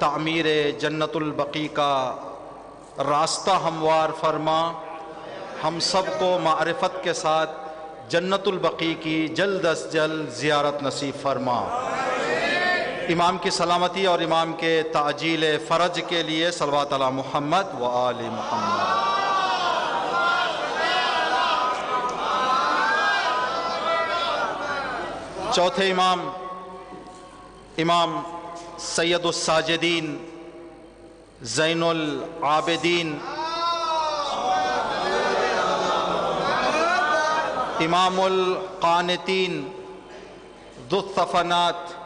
تعمیر جنت البقیع کا راستہ ہموار فرما، ہم سب کو معرفت کے ساتھ جنت البقیع کی جلد از جلد زیارت نصیب فرما۔ امام کی سلامتی اور امام کے تعجیل فرج کے لیے صلوات علی محمد و آل محمد۔ چوتھے امام، امام سید الساجدین زین العابدین امام القانتین ذو الصفنات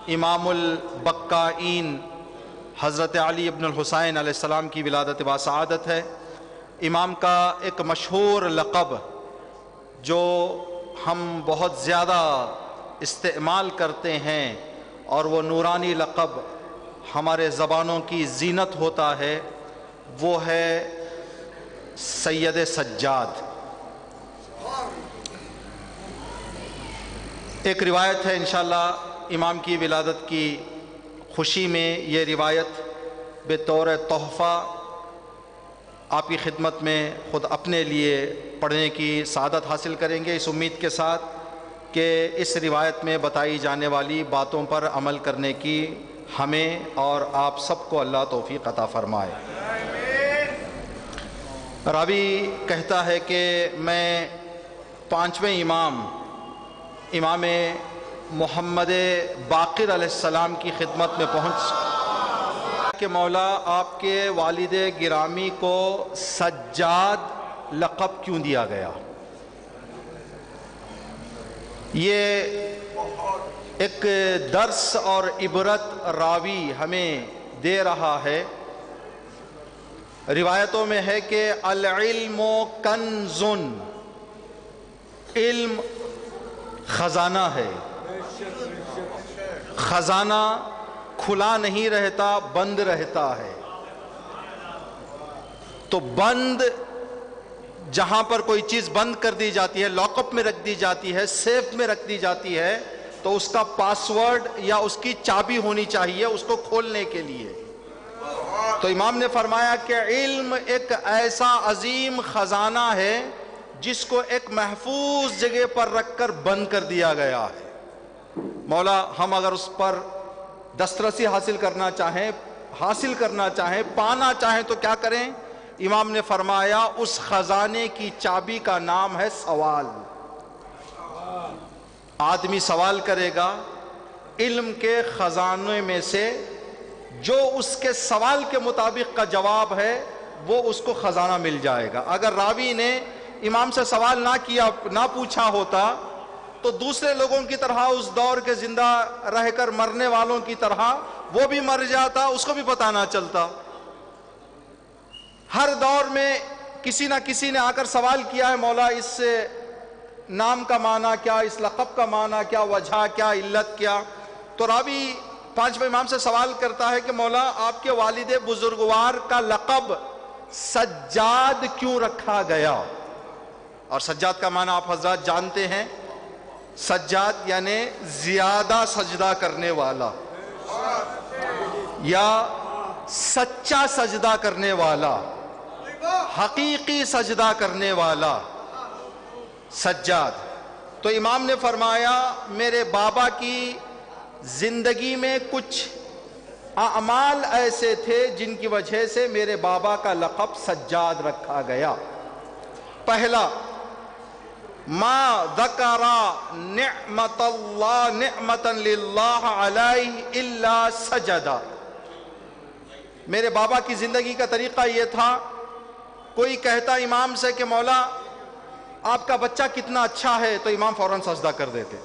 امام البکائین حضرت علی ابن الحسین علیہ السلام کی ولادت باسعادت ہے۔ امام کا ایک مشہور لقب جو ہم بہت زیادہ استعمال کرتے ہیں اور وہ نورانی لقب ہمارے زبانوں کی زینت ہوتا ہے، وہ ہے سید سجاد۔ ایک روایت ہے انشاءاللہ امام کی ولادت کی خوشی میں، یہ روایت بطور تحفہ آپ کی خدمت میں خود اپنے لیے پڑھنے کی سعادت حاصل کریں گے، اس امید کے ساتھ کہ اس روایت میں بتائی جانے والی باتوں پر عمل کرنے کی ہمیں اور آپ سب کو اللہ توفیق عطا فرمائے۔ راوی کہتا ہے کہ میں پانچویں امام محمد باقر علیہ السلام کی خدمت میں پہنچ کہ مولا آپ کے والد گرامی کو سجاد لقب کیوں دیا گیا؟ یہ ایک درس اور عبرت راوی ہمیں دے رہا ہے۔ روایتوں میں ہے کہ العلم کنز، علم خزانہ ہے، خزانہ کھلا نہیں رہتا، بند رہتا ہے۔ تو بند جہاں پر کوئی چیز بند کر دی جاتی ہے، لاک اپ میں رکھ دی جاتی ہے، سیف میں رکھ دی جاتی ہے، تو اس کا پاس ورڈ یا اس کی چابی ہونی چاہیے اس کو کھولنے کے لیے۔ تو امام نے فرمایا کہ علم ایک ایسا عظیم خزانہ ہے جس کو ایک محفوظ جگہ پر رکھ کر بند کر دیا گیا ہے۔ مولا ہم اگر اس پر دسترسی حاصل کرنا چاہیں، پانا چاہیں تو کیا کریں؟ امام نے فرمایا اس خزانے کی چابی کا نام ہے سوال۔ آدمی سوال کرے گا، علم کے خزانے میں سے جو اس کے سوال کے مطابق کا جواب ہے وہ اس کو خزانہ مل جائے گا۔ اگر راوی نے امام سے سوال نہ پوچھا ہوتا تو دوسرے لوگوں کی طرح اس دور کے زندہ رہ کر مرنے والوں کی طرح وہ بھی مر جاتا، اس کو بھی پتہ نہ چلتا۔ ہر دور میں کسی نہ کسی نے آ کر سوال کیا ہے، مولا اس نام کا معنی کیا، اس لقب کا معنی کیا، وجہ کیا، علت کیا؟ تو راوی پانچویں امام سے سوال کرتا ہے کہ مولا آپ کے والد بزرگوار کا لقب سجاد کیوں رکھا گیا؟ اور سجاد کا معنی آپ حضرات جانتے ہیں، سجاد یعنی زیادہ سجدہ کرنے والا یا سچا سجدہ کرنے والا، حقیقی سجدہ کرنے والا، سجاد۔ تو امام نے فرمایا میرے بابا کی زندگی میں کچھ اعمال ایسے تھے جن کی وجہ سے میرے بابا کا لقب سجاد رکھا گیا۔ پہلا، ما ذکر نعمت اللہ نعمتا للہ علیہ الا سجدہ۔ میرے بابا کی زندگی کا طریقہ یہ تھا، کوئی کہتا امام سے کہ مولا آپ کا بچہ کتنا اچھا ہے، تو امام فوراً سجدہ کر دیتے۔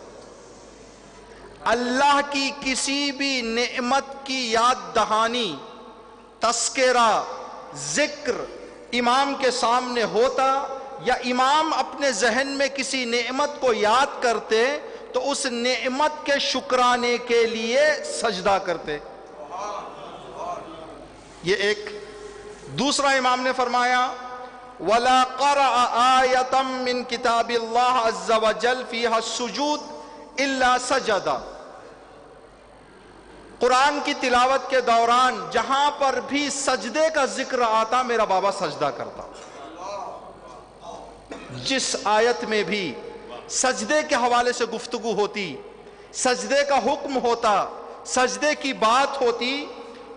اللہ کی کسی بھی نعمت کی یاد دہانی، تذکرہ، ذکر امام کے سامنے ہوتا یا امام اپنے ذہن میں کسی نعمت کو یاد کرتے تو اس نعمت کے شکرانے کے لیے سجدہ کرتے۔ یہ ایک۔ دوسرا امام نے فرمایا وَلَا قَرَأَ آيَةً مِّن كِتَابِ اللَّهِ عَزَّ وَجَلَّ فِيهَا السُّجُودُ إِلَّا سَجَدَ۔ قرآن کی تلاوت کے دوران جہاں پر بھی سجدے کا ذکر آتا میرا بابا سجدہ کرتا. جس آیت میں بھی سجدے کے حوالے سے گفتگو ہوتی، سجدے کا حکم ہوتا، سجدے کی بات ہوتی،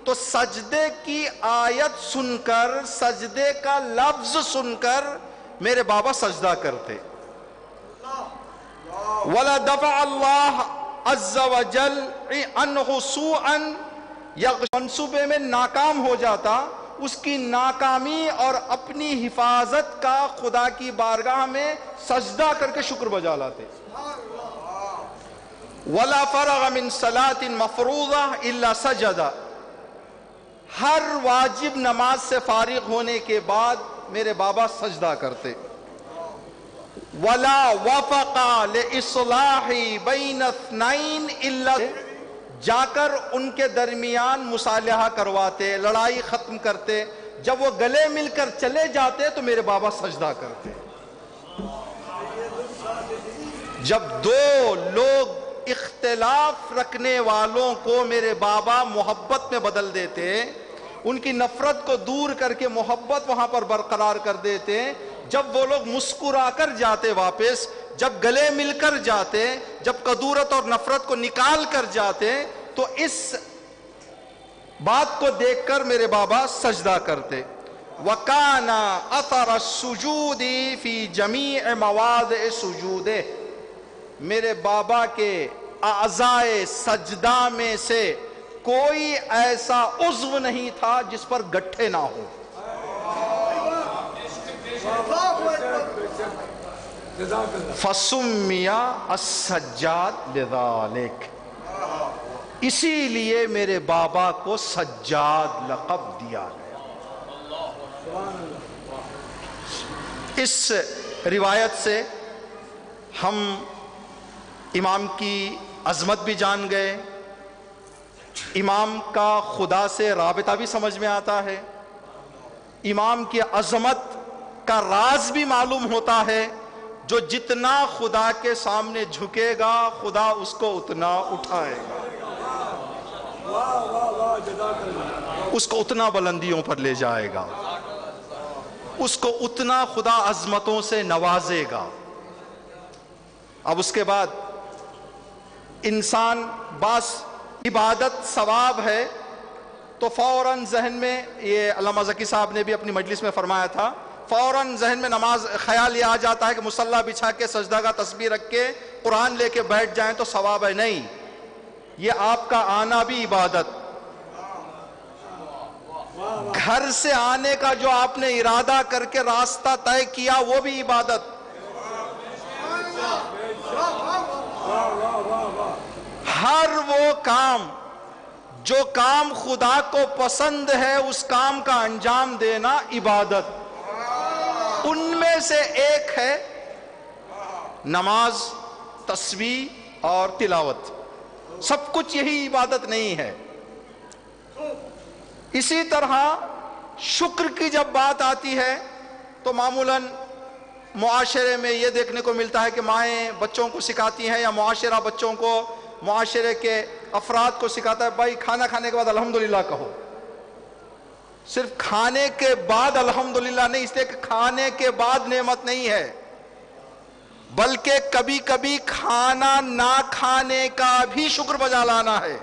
تو سجدے کی آیت سن کر، سجدے کا لفظ سن کر میرے بابا سجدہ کرتے. وَلَدَفَعَ اللَّهُ عَزَّ وَجَلَّ عَنْهُ سُوءًا، منصوبے میں ناکام ہو جاتا، اس کی ناکامی اور اپنی حفاظت کا خدا کی بارگاہ میں سجدہ کر کے شکر بجا لاتے. وَلَا فَرَغَ مِن صَلَاةٍ مَفْرُوضَةٍ إِلَّا سَجَدَ، ہر واجب نماز سے فارغ ہونے کے بعد میرے بابا سجدہ کرتے. وَلَا وَفَقَ لِإِصْلَاحِ بَيْنَ اثْنَيْنِ إِلَّا، جا کر ان کے درمیان مصالحہ کرواتے، لڑائی ختم کرتے. جب وہ گلے مل کر چلے جاتے تو میرے بابا سجدہ کرتے. جب دو لوگ اختلاف رکھنے والوں کو میرے بابا محبت میں بدل دیتے، ان کی نفرت کو دور کر کے محبت وہاں پر برقرار کر دیتے، جب وہ لوگ مسکرا کر جاتے واپس، جب گلے مل کر جاتے، جب کدورت اور نفرت کو نکال کر جاتے، تو اس بات کو دیکھ کر میرے بابا سجدہ کرتے. وَكَانَ أَثَرَ السُّجُودِ فِي جَمِيعِ مَوَاضِعِ سُجُودِهِ، میرے بابا کے اعضائے سجدہ میں سے کوئی ایسا عضو نہیں تھا جس پر گٹھے نہ ہو. فَسُمِّيَ السَّجَّادُ لِذَلِكَ، اسی لیے میرے بابا کو سجاد لقب دیا گیا. اس روایت سے ہم امام کی عظمت بھی جان گئے، امام کا خدا سے رابطہ بھی سمجھ میں آتا ہے، امام کی عظمت کا راز بھی معلوم ہوتا ہے. جو جتنا خدا کے سامنے جھکے گا خدا اس کو اتنا اٹھائے گا، اس کو اتنا بلندیوں پر لے جائے گا، اس کو اتنا خدا عظمتوں سے نوازے گا. اب اس کے بعد انسان بعض عبادت ثواب ہے تو فوراً ذہن میں، یہ علامہ زکی صاحب نے بھی اپنی مجلس میں فرمایا تھا، فوراً ذہن میں نماز خیال یہ آ جاتا ہے کہ مصلی بچھا کے سجدہ کا تسبیح رکھ کے قرآن لے کے بیٹھ جائیں تو ثواب ہے. نہیں، یہ آپ کا آنا بھی عبادت. گھر سے آنے کا جو آپ نے ارادہ کر کے راستہ طے کیا وہ بھی عبادت. ہر وہ کام جو کام خدا کو پسند ہے اس کام کا انجام دینا عبادت. ان میں سے ایک ہے نماز، تسبیح اور تلاوت. سب کچھ یہی عبادت نہیں ہے. اسی طرح شکر کی جب بات آتی ہے تو معمولاً معاشرے میں یہ دیکھنے کو ملتا ہے کہ مائیں بچوں کو سکھاتی ہیں، یا معاشرہ بچوں کو، معاشرے کے افراد کو سکھاتا ہے، بھائی کھانا کھانے کے بعد الحمدللہ کہو. صرف کھانے کے بعد الحمدللہ نہیں، اس لیے کہ کھانے کے بعد نعمت نہیں ہے، بلکہ کبھی کبھی کھانا نہ کھانے کا بھی شکر بجا لانا ہے.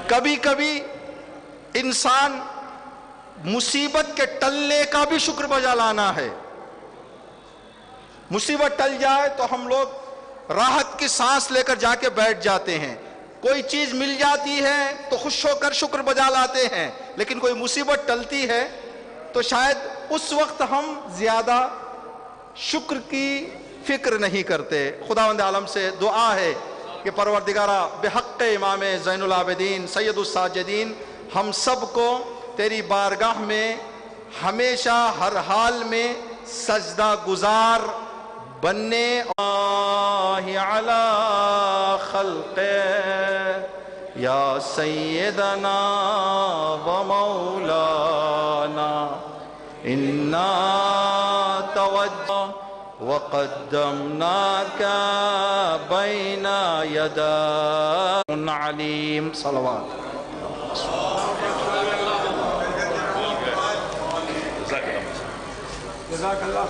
کبھی کبھی انسان مصیبت کے ٹلنے کا بھی شکر بجا لانا ہے. مصیبت ٹل جائے تو ہم لوگ راحت کی سانس لے کر جا کے بیٹھ جاتے ہیں. کوئی چیز مل جاتی ہے تو خوش ہو کر شکر بجا لاتے ہیں، لیکن کوئی مصیبت ٹلتی ہے تو شاید اس وقت ہم زیادہ شکر کی فکر نہیں کرتے. خداوند عالم سے دعا ہے کہ پروردگارہ بحق امام زین العابدین سید الساجدین ہم سب کو تیری بارگاہ میں ہمیشہ ہر حال میں سجدہ گزار بننے علی خلق یا سیدنا و مولانا انا توجہ وقدمناك بين يدى عليم صلوات. جزاک اللہ.